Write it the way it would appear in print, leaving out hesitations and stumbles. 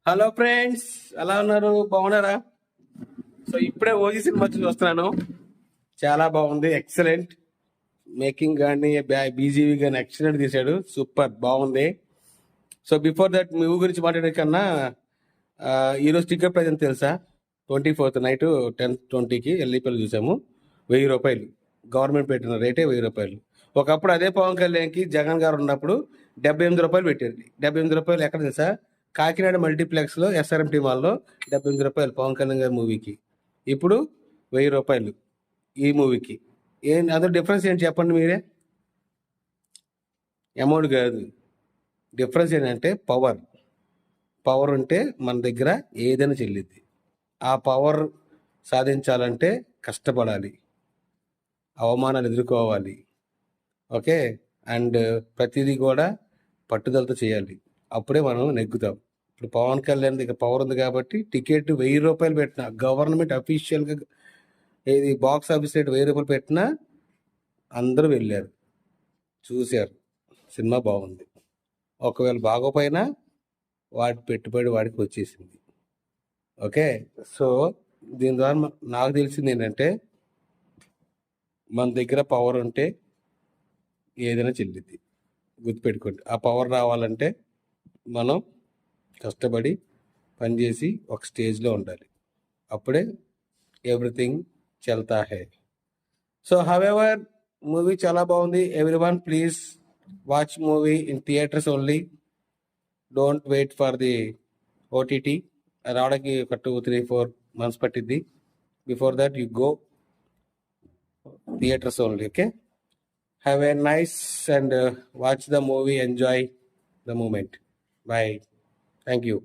Hello friends, ఎలా ఉన్నారు? బాగున్నారా? సో ఇప్పుడే ఓజీ సినిమా చూసి వస్తున్నాను. చాలా బాగుంది, ఎక్సలెంట్. మేకింగ్ కానీ బీజీవి కానీ ఎక్సలెంట్ తీశాడు, సూపర్ బాగుంది. సో బిఫోర్ దట్ మూవీ గురించి మాట్లాడే కన్నా ఈరోజు టికెట్ ప్రైస్ ఎంత తెలుసా? 24th నైట్ 10:20కి ఎల్లిపల్లి చూసాము. 1000 రూపాయలు. గవర్నమెంట్ పెట్టిన రేటే 1000 రూపాయలు. ఒకప్పుడు అదే పవన్ కళ్యాణ్కి జగన్ గారు ఉన్నప్పుడు 78 రూపాయలు పెట్టారు. 78 రూపాయలు ఎక్కడ తెలుసా? కాకినాడ మల్టీప్లెక్స్లో ఎస్ఆర్ఎంటీ మాల్లో 78 రూపాయలు పవన్ కళ్యాణ్ గారి మూవీకి. ఇప్పుడు 1000 రూపాయలు ఈ మూవీకి. అదో డిఫరెన్స్ ఏంటి చెప్పండి మీరే. అమౌంట్ కాదు, డిఫరెన్స్ ఏంటంటే పవర్. పవర్ ఉంటే మన దగ్గర ఏదైనా చెల్లిద్ది. ఆ పవర్ సాధించాలంటే కష్టపడాలి, అవమానాలు ఎదుర్కోవాలి. ఓకే. అండ్ ప్రతిదీ కూడా పట్టుదలతో చేయాలి, అప్పుడే మనం నెగ్గుతాం. ఇప్పుడు పవన్ కళ్యాణ్ దగ్గర పవర్ ఉంది కాబట్టి టికెట్ 1000 రూపాయలు పెట్టిన గవర్నమెంట్ అఫీషియల్గా, ఏది బాక్స్ ఆఫీస్ రేట్ 1000 రూపాయలు పెట్టినా అందరూ వెళ్ళారు, చూశారు, సినిమా బాగుంది. ఒకవేళ బాగోపోయినా వాడి పెట్టుబడి వాడికి వచ్చేసింది. ఓకే. సో దీని ద్వారా నాకు తెలిసింది ఏంటంటే, మన దగ్గర పవర్ ఉంటే ఏదైనా చెల్లిద్ది. గుర్తుపెట్టుకోండి. ఆ పవర్ రావాలంటే మనం కష్టపడి పనిచేసి ఒక స్టేజ్లో ఉండాలి, అప్పుడే ఎవ్రీథింగ్ చల్తా హై. సో హవెవర్ మూవీ చాలా బాగుంది. Everyone please watch movie in theatres only. Don't wait for the OTT. రావడానికి ఒక 2-3-4 months పట్టిద్ది. Before that you go theatres only. Okay. Have a nice and watch the movie, enjoy the moment. Bye. Thank you.